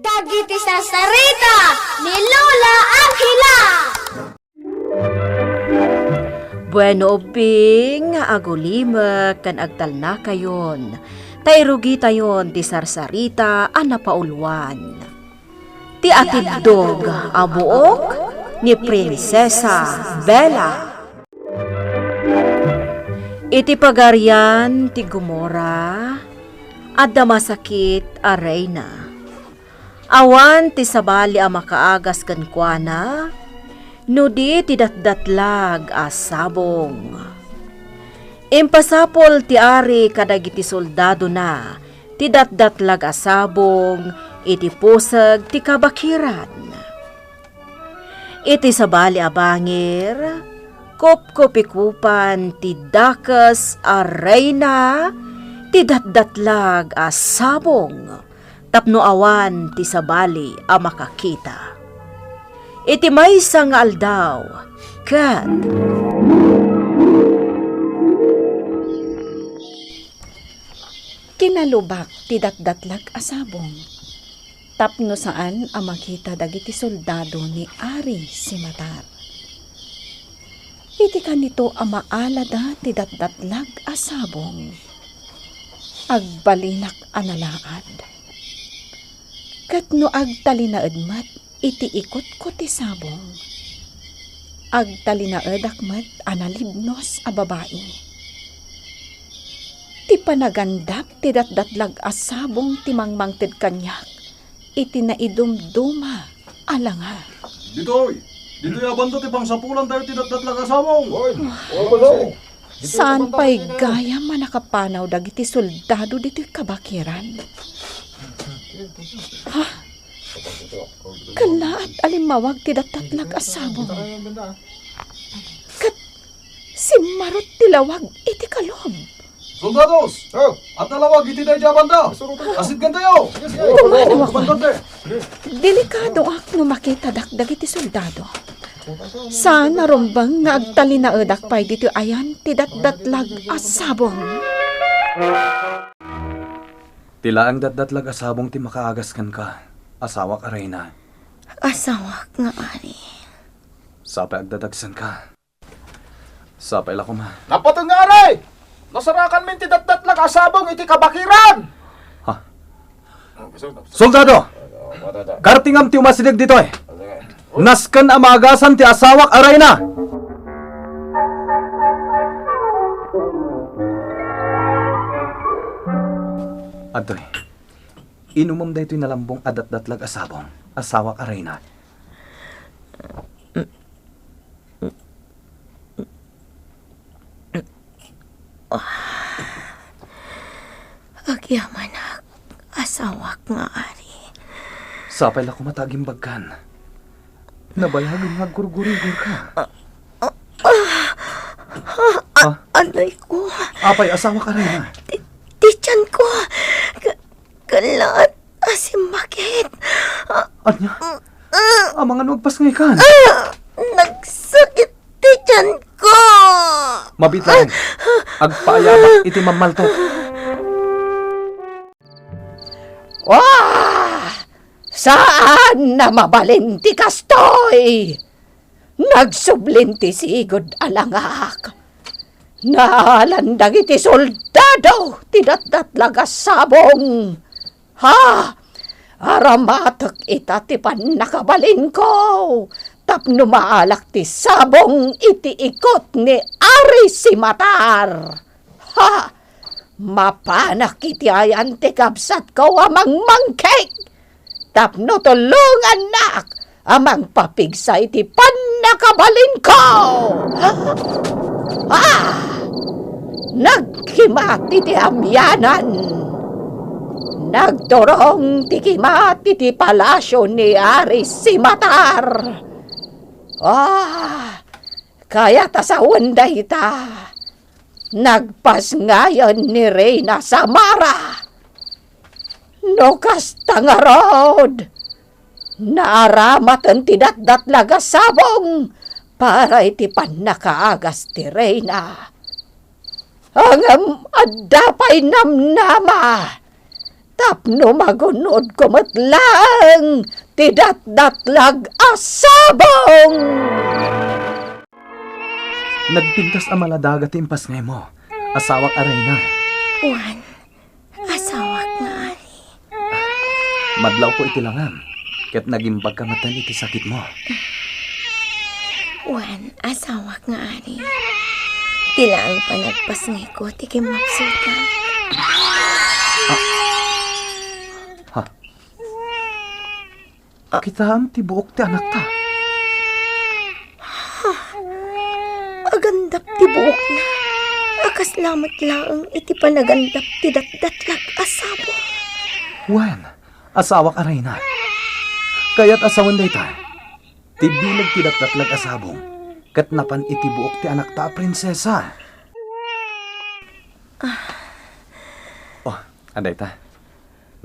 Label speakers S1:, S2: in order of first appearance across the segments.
S1: Dagiti sasarita ni Lola Angela.
S2: Bueno ping agulima kan agtal na kayon. Tayrugi tayon ti sarsarita anapaulwan. Ti atidog abuok ni Prinsesa Bella. Iti pagaryan ti Gomora adda masakit a reyna. Awan ti sabali a makaagas ken kuana, nudi ti datdatlag a sabong. Impasapol ti ari kadagiti soldado na, ti datdatlag a sabong, iti pusag ti kabakiran. Iti sabali a bangir, kupkupikupan ti dakas a reyna, ti datdatlag a sabong, tapno awan ti sabali a makakita. Iti maysa nga aldaw, kat
S3: kinalubak ti datdatlag a sabong. Tapno saan a makita dagiti soldado ni Ari Simatar. Iti kanito a maalada ti datdatlag a sabong. Agbalinak a nalaad. Kat no agtalinaed mat iti ikot ko ti sabong. Agtalinaed akmat analibnos a babae. Ti panagandap ti datdatlag a sabong ti mangmangted kanyak. Iti naidumduma alanga.
S4: Ditoy abando ti pangsapulan tayo ti datdatlag a sabong.
S3: Saan pa'y gaya manakapanaw dagiti soldado dito'y kabakiran? Ha? Kalaat alimawag ti datdatlag a sabong. Kat si Marot tilawag iti kalob.
S4: Soldados! At nalawag iti dahi banda! Asit gan tayo!
S3: Tumanawag man. Delikado ak no makita dakdag iti soldado. Saan narumbang nga agtalinaedak pa'y dito ayan ti datdatlag a sabong.
S5: Tila ang datdatlag a sabong ti makaagas kan ka. Asawa ka, Reyna.
S1: Asawak nga ari.
S5: Sapay agdadagsan ka. Sapay la ko ma.
S6: Napatong nga aray! Nasarakan min ti datdatlag a sabong iti kabakiran!
S5: Ha? Soldado! Kartingam ti umasidag dito eh. Naskan amagasan ti asawak aray na! Adoy, inumam da ito'y nalambong adat-datlag asabong, asawak aray na.
S1: Agyaman ak, asawak nga ari.
S5: Sapay la kumataging bagkan. Nabayagin nga gurgurigur ka.
S1: Anay ko,
S5: Apay, asawa ka rin na.
S1: tichan ko, kalat, asim bakit?
S5: Anya? Ang mga nugpas ngay kan.
S1: Nagsakit tichan ko.
S5: Mabitlang. Agpaayabak iti mamalto.
S3: Wah! Saan na mabalinti kastoy? Nagsublinti sigod alangak. Nalandag iti soldado, ti datdatlag a sabong. Ha? Aramatek ita ti panakabalin ko. Tapno maalak ti sabong iti ikot ni Ari Simatar. Ha? Mapanak iti ayan ti kapsat ko amang mangkek. Tapno tulungan nak amang papigsa iti panakabalin ko. Nagkimat iti amyanan. Nagturong ti kimat iti palasyo ni Ari Simatar. Kaya tasawan da ita. Nagpas ngayon ni Reyna Samara. No kastangarod. Naaramatan ti datdatlag a sabong para iti panakaagas ti Reyna. Angam adapay namnama. tapno magunod ko matlang, tidatdatlag asabong.
S5: Nagpintas ang maladaga timpas ngay mo. Asawak arena.
S1: Juan, asawak nga ari.
S5: Madlaw ko itilangan. Ket naging pagkamatan iti sakit mo.
S1: Juan, asawak nga ari. Tilaang panagpasngay ko, tikim mapsuta.
S5: Kitaan ti buok ti anak ta.
S1: Agandap ti buok na. Akas lamat laang iti panagandap ti datdatlag asabo.
S5: Wen, asawak arena. Kaya't asawan day ta. Ti bilag ti datdatlag asabong. Kat napan iti buok ti anak ta prinsesa. Oh, anday ta.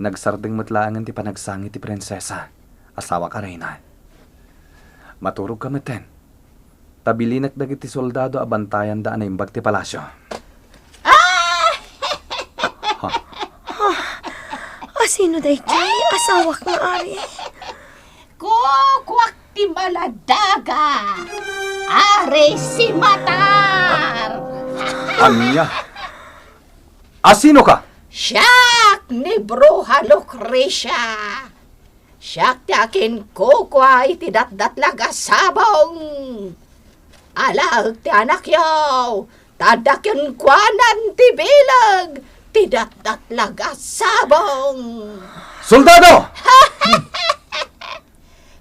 S5: Nagsardeng matlaangan ti panagsangi ti prinsesa. Asawa ka reyna. Maturog ka meten. Tabilinak dagiti soldado abantayan daan na imbag ti palasyo.
S1: Asino day chay? Asawak nga ari.
S3: Kukwak ti maladaga, ari si Matar.
S5: Anya? Asino ka?
S3: Siyak ni Bruja Lucrecia. Siyak ti akin kukwa iti datdatlag asabong. Alag ti anak yaw, tadakyan kwanan ti bilag, ti datdatlag asabong.
S5: Soldado!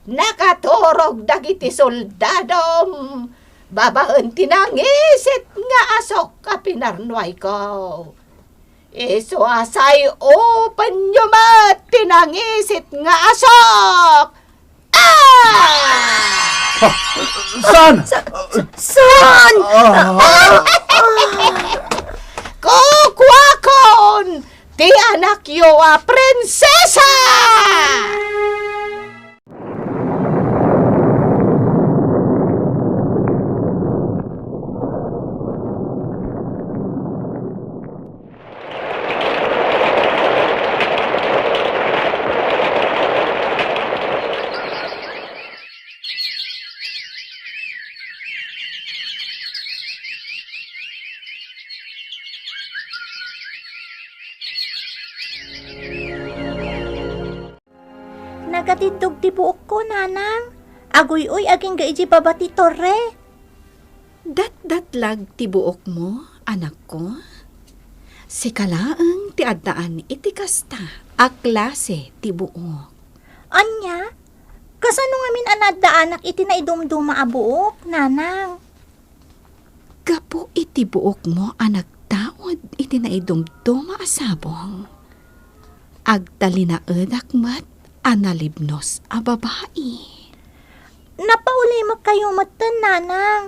S3: Nakaturog dagiti soldadom, babaan tinangisit nga asok ka pinarnuay ko. Iso asay panyumat tinangisit nga asok!
S5: Saan?
S1: Son!
S3: Kukwakon! Ti anak yo a prinsesa!
S7: Nagatidog ti buok ko, nanang. Agoy-oy aging gaiji babati torre.
S3: Dat-datlag ti buok mo, anak ko. Si kalaang ti addaan iti kasta, a klase ti buok.
S7: Anya? Kasano ngamin anadda anak iti na idumduma a buok, nanang?
S3: Gapo iti buok mo, anak taod iti na idumduma asabong. Agtali na edakmat, analibnos a babae.
S7: Napauli mo kayo matan, nanang.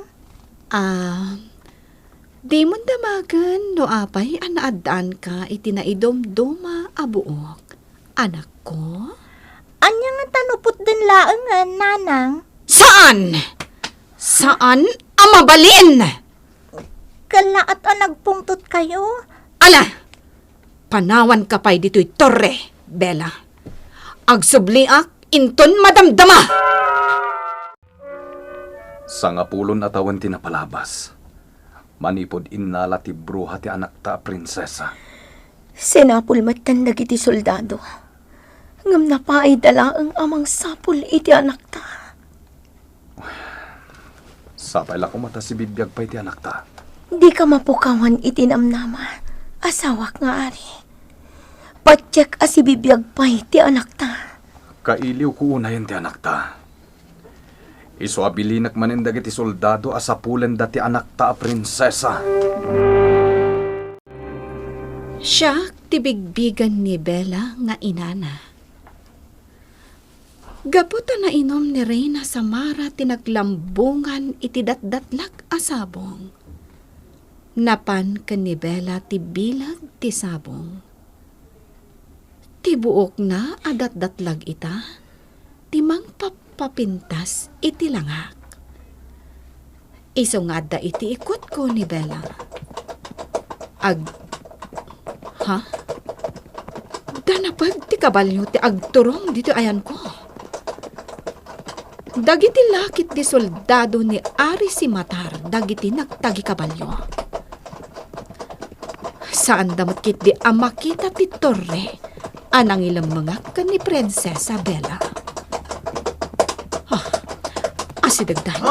S3: Di mo damagan no apay anaadaan ka iti na idumduma a buok. Anak ko?
S7: Anya nga tanupot din laangan, nanang.
S3: Saan? Saan ang mabalin?
S7: Kalaat ang nagpungtot kayo.
S3: Ala! Panawan ka pa'y dito'y torre, Bella. Agsubliak, inton madamdama!
S5: Sa nga pulon atawan tinapalabas. Manipod innala ti bruha ti anak ta prinsesa.
S1: Sinapul matan dagiti soldado. Ngam na pa ay dalaang amang sapul iti anak ta.
S5: Sapay la ko mata si bibiyag pa iti anak ta.
S1: Di ka mapukawan iti namnama. Asawak nga ari. Patsyak asibibiyag pa iti anak ta.
S5: Kailiw ko unayan ti anak ta. Iso abilinak manin dagiti soldado asapulen dati anak ta a prinsesa.
S3: Siya tibigbigan ni Bella nga inana. Gaputa na inom ni Reyna Samara tinaglambungan iti datdatlag asabong. Napan ka ni Bella ti bilag ti sabong. Ti buok na adatdatlag ita, timang papapintas iti langak. Iso nga da iti ikot ko ni Bella. Ha? Nanapag ti kabalyo ti agturong dito ayan ko. Dagiti lakit di soldado ni Ari si Matar, dagiti nagtagi kabalyo. Saan damot kit di amakita ti Torre, anang ilang mga kan ni Prinsesa Bella. Asidagdan,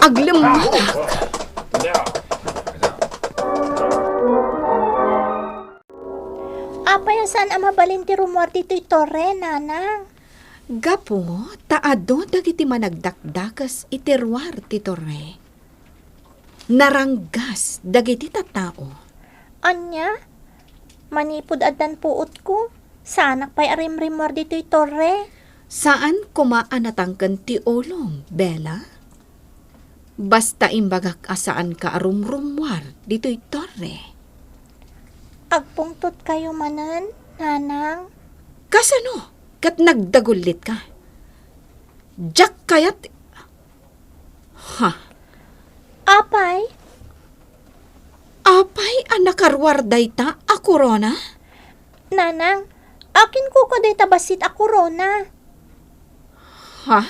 S3: aglimangak.
S7: Apayasan ang mabalin ti rumor dito'y Torre, nanang.
S3: Gapo, taado dagiti managdakdakas iterwar ti Torre. Naranggas dagiti tattao.
S7: Anya? Manipod adan puot ko. Sanak pa'y arim-rimor dito'y Torre.
S3: Saan kumaanatangkan ti olong, Bella? Basta imbagak asaan ka arumrumwar dito'y Torre.
S7: Agpungtot kayo manan, nanang.
S3: Kasano? Kat nagdagulit ka. Jack kayat... Ha?
S7: Apay?
S3: Apay ang nakarwarday ta a korona?
S7: Nanang, akin ko ko day tabasit a corona.
S3: Ha?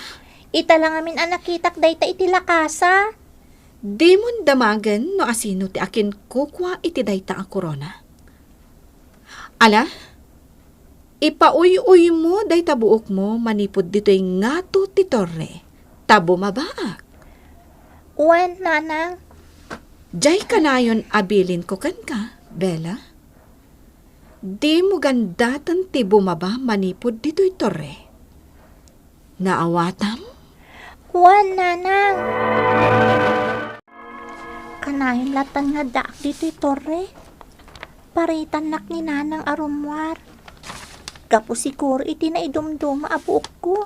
S7: Ita lang amin ang nakitak day ta iti lakasa.
S3: Di mon damagan no asino ti akin kukwa iti dayta a korona. Ala? Ipauy-uy mo day tabuok mo manipod dito'y ngato ti Torre. Tabo mabaak.
S7: Wen, nanang.
S3: Jay kanayon abilin ko kan ka, Bella. Di mo gandatan ti bumaba manipod dito'y Torre. Naawatam?
S7: Wen, nanang. Kanayon latan nga daak dito'y Torre. Paritan nak ni nanang arumwar. Kapo siguro iti na idumduma abuok ko.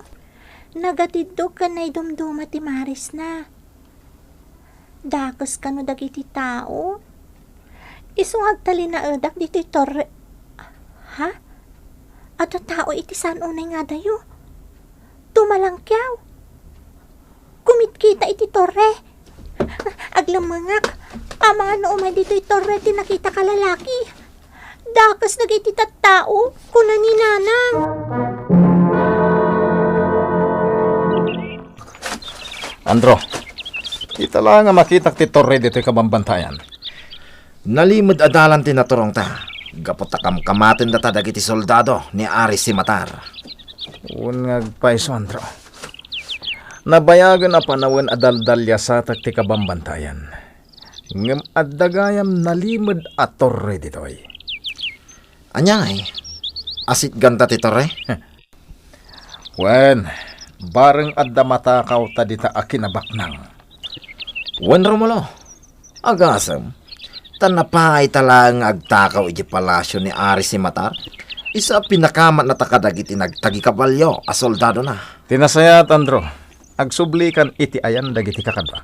S7: Nagatidog ka na idumduma ti Maris na. Dakas ka no dagiti tao. Isungag tali na edak dito Torre. Ha? Ato tao iti san unay nga dayo. Tumalangkyaw. Kumitkita iti Torre. Aglamangak. Mga noomay dito Torre ti nakita ka lalaki. Dakas nagiti tattao, kuna ni nanang.
S6: Andro, kita lang nga makitak ti Torre dito'y kabambantayan.
S8: Nalimod adalan ti naturong ta. Gapot takam kamatin data dagiti soldado ni Ari si Matar.
S6: Unngag paiso, Andro. Nabayagan na panawin adaldalya sa ti kabambantayan. Ngem addagayam nalimod a Torre dito'y.
S8: Anya ay, asit ganta ti Torre?
S6: Wen, bareng adda matakaw ta dita akinabaknang.
S8: Wen Romulo, agasam, tanapay talang agtakaw iti palasyo ni Ari si Matar. Isa pinakamat na takadagiti nagtagi kabalyo a soldado na.
S6: Tinasayat, Andro. Agsublikan iti ayan dagiti kakadwa.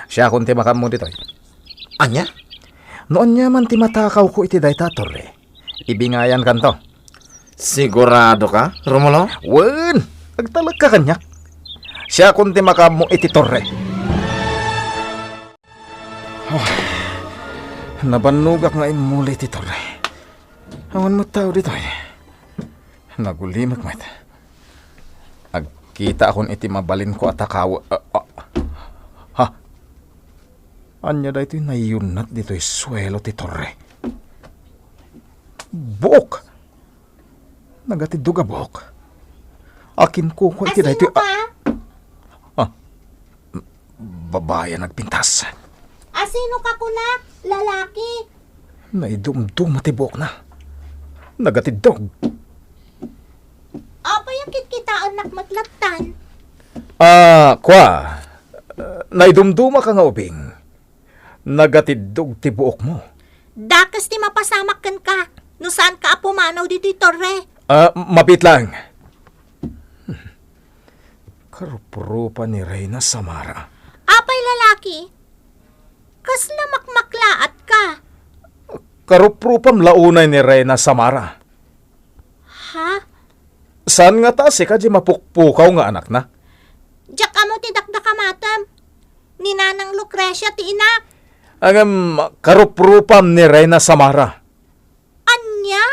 S6: Siya kung timakam mo dito'y.
S8: Anya?
S6: Noon niya man timatakaw ko iti dayta Torre. Ibingayan kanto.
S8: Sigurado ka, Romulo?
S6: Wen, agtalag ka kanyak. Siya kung timakam mo iti Torre. Nabanugak nga imuli iti Torre. Awan mo tao dito'y. Nagulimak met. Agkita akong iti mabalin ko at akaw. Ha? Anya da ito'y nayunat dito'y swelo ti Torre. Buok! Nagatidug a buok. Akin ko kung iti da ito'y. Babaya nagpintas.
S7: Asino ka kunak? Lalaki?
S6: Naidumdum ti buok na. Nagatidug.
S7: Apayakit kita anak matlatan.
S6: Kwa. Naidumduma ka nga ubing. Nagatidug ti buok mo.
S7: Dakas ti mapasamakan ka. No saan ka apumanaw dito Torre?
S6: Mapit lang. Karuprupa ni Reyna Samara.
S7: Apay lalaki? Kasla makmaklaat ka.
S6: Karuprupam launay ni Reyna Samara.
S7: Ha?
S6: Saan nga ta si ka di mapukpukaw nga anak na?
S7: Diyak amo ti dakdakamatam. Ni Nanang Lucrecia ti inak.
S6: Ang karuprupam ni Reyna Samara.
S7: Anya?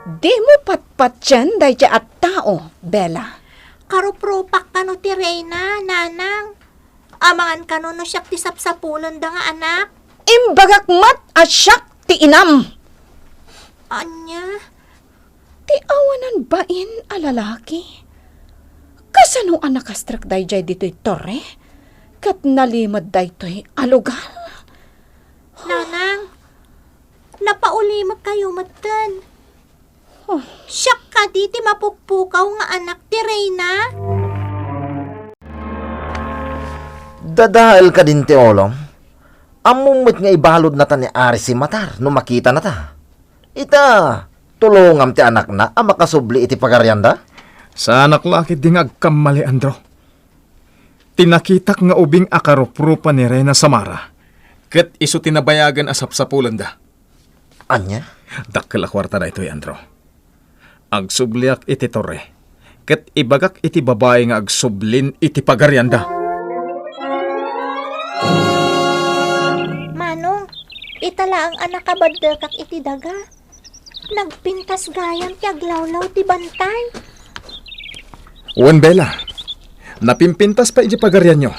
S3: Di mo patpatyan day at tao, Bella.
S7: Karupropak kano ti Reyna, nanang. Amangan kano no siyak ti sapsapulon da nga anak.
S3: Imbagak mat at siyak ti inam.
S7: Anya?
S3: Ti awanan bain a lalaki. Kasano anak kastrak day jay dito'y torre? Kat nalimad day to'y alugal.
S7: Nanang, napaulimag kayo matan. Siyak ka di ti mapukpukaw nga anak ti Reyna.
S8: Dadahal ka din ti olom. Amumot nga ibalod na ta ni Ari si Matar no makita na ta. Ita, tulungam ti anak na ang makasubli iti pagaryanda.
S6: Sa anak laki ding agkamali, Andro. Tinakitak nga ubing akaroprupa ni Reyna Samara. Ket iso tinabayagan asap sa pulanda.
S8: Anya?
S6: Dakkel a kwarta na ito'y, Andro. Agsubliak iti torre. Ket ibagak iti babae nga agsublin iti pagaryanda.
S7: Manong, itala ang anak kabadakak iti daga. Nagpintas gayam ti aglawlaw ti bantay.
S6: Wen Bella, napimpintas pa iti pagaryan nyo.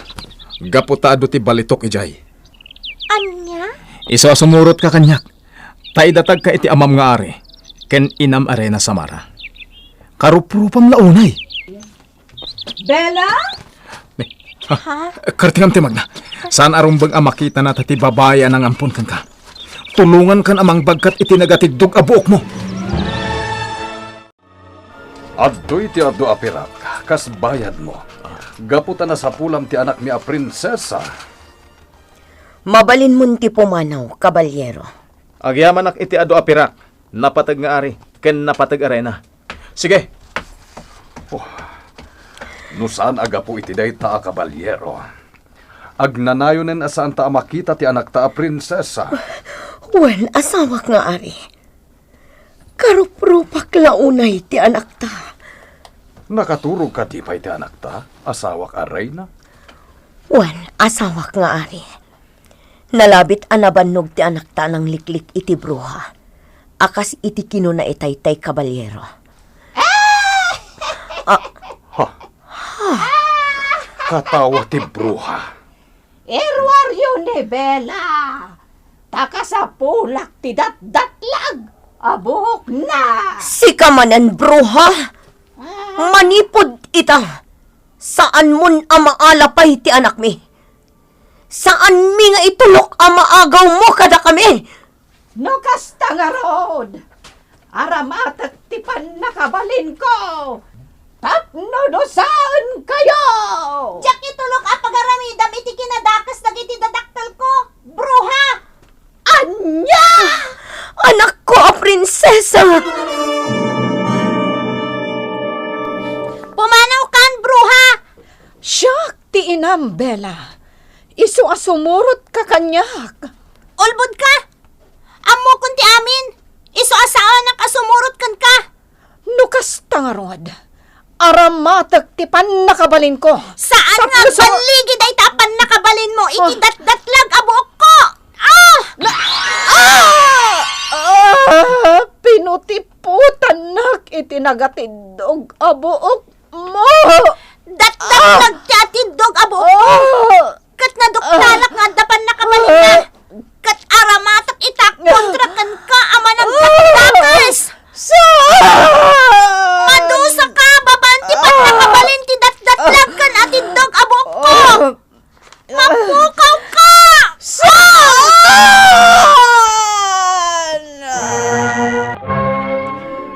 S6: Gaputado ti balitok ijay.
S7: Anya?
S6: Iso sumurot ka kanyak. Taidatag ka iti amam nga ari. Ken inam Arena Samara. Karuprupam launay.
S3: Bella?
S7: Ha?
S6: Kartingam timag na. Saan arumbag ang makita na ti babae ang ampun kan ka? Tulungan kan amang bagkat itinagatidog abuok mo.
S5: Addo'y ti addo apirak, kas bayad mo. Gaputan na sa pulam ti anak mi a prinsesa.
S1: Mabalin mo ti pumanaw, kabalyero.
S6: Agyamanak iti ado apirak. Napatag nga ari, ken napatag Arena. Sige.
S5: No saan aga po iti day ta a kabalyero. Agnanayonen asaan ta makita ti anak ta a prinsesa.
S1: Wen, asawak nga ari. Karuprupak launay ti anak ta.
S5: Nakaturog ka di pa iti anak ta, asawak a Reyna.
S1: Wen, asawak nga ari. Nalabit anabannog ti anak ta ng liklik iti bruha. Akas iti kinuna itay-tay kabalyero.
S5: Katawa ti bruha.
S3: Erwaryo ni Bella. Takasapulak ti datdatlag. Abuhok na.
S1: Si kamanan bruha. Manipod ita. Saan mon amaalapay ti anak mi? Saan mi nga itulok ang maagaw mo kada kami?
S3: No kasta nga rod. Aramatak ti nakabalin ko. Tapno dosaan kayo.
S7: Diyak itulok a pagaramidam iti kinadakas dagiti dadaktal ko. Bruha!
S3: Anya!
S1: Anak ko a prinsesa.
S7: Pumanaw kan, bruha!
S3: Siyak ti inam, Bella. Isu asumurot ka kanyak.
S7: Ulbod ka! Amo kun ti amin! Iso asaan ang asumurot kan ka!
S3: Nukas tangarod. Aramatak ti nakabalin ko.
S7: Saan
S3: Sa
S7: nga
S3: puso-
S7: paligid ay tapan nakabalin mo? Iti datdatlag abuok ko!
S3: Pinutiputan nak itinagatidog abuok mo.
S7: Datdatlag ti atidog abuok ko! Kat naduktalak nga dapan nakabalin na! Kat aramatak itak kontrakan ka ama ng datdakas! Madusa ka! Babanti pat nakabalin ti datdatlag kan atidog abuok ko! Mapukaw ka!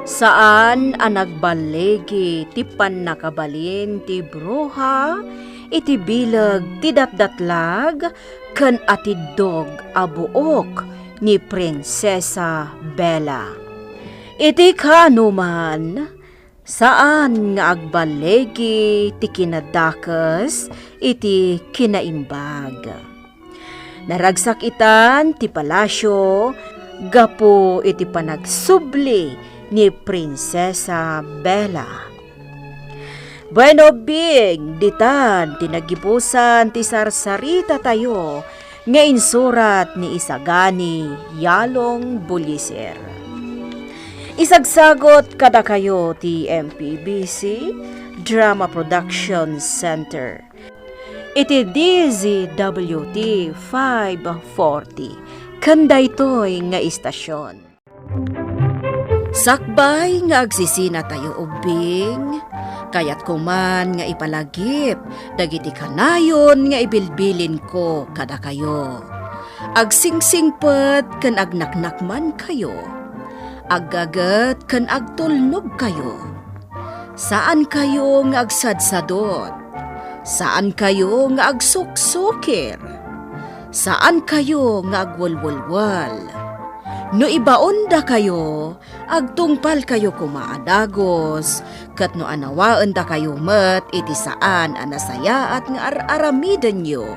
S2: Saan ang nagbalegi ti nakabalin ti bruha, iti bilag ti datdatlag, kan atidog abuok ni Prinsesa Bella. Iti kanuman, saan nga agbalegi ti kinadakas, iti kinaimbag. Naragsak itan ti palasyo, gapo iti panagsubli ni Prinsesa Bella. Bueno bing, ditan tinagibusan ti sarsarita tayo nga insurat ni Isagani Yalong Buliser. Isagsagot kada kayo ti MPBC Drama Production Center. Iti DZWT 540 kanda ito'y nga istasyon. Sakbay nga agsisina tayo ubing, kayat kuman nga ipalagip, dagiti kanayon nga ibilbilin ko kada kayo. Agsingsingpet kan agnaknakman kayo, aggagat kan agtulnog kayo. Saan kayo nga agsadsadot? Saan kayo nga agsuksukir? Saan kayo nga agwalwalwal? No ibaon da kayo, agtungpal kayo kumaadagos, kat no anawaan da kayo met iti saan anasaya at nga aramidan nyo,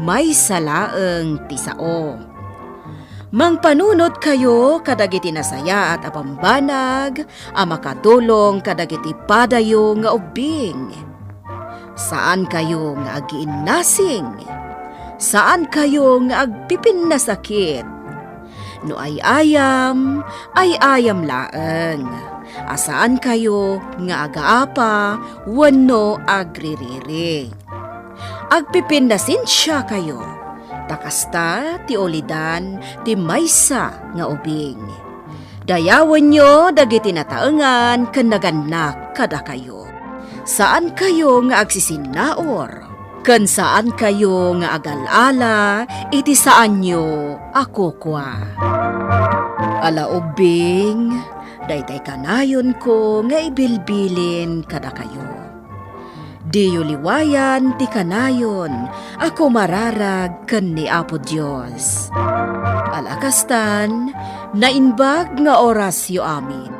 S2: may salaeng tisao. Mangpanunot kayo kadagiti nasaya at apambanag, makatulong kadagiti padayo nga ubing. Saan kayo nga agiinnasing? Saan kayo nga agpipin na sakit? No ay ayam laeng. Asaan kayo nga agaapa, wano agririri. Agpipindasin siya kayo. Takasta ti olidan ti maysa nga ubing. Dayawan nyo dagiti nataengan ken naganak kada kayo. Saan kayo nga agsisinaor? Ken saan kayo nga agalala, iti saan nyo ako kwa. Ala ubing, daytay kanayon ko nga ibilbilin kada kayo. Diyo liwayan ti kanayon, ako mararag ken ni Apo Dios. Alakastan, nainbag nga orasyo amin.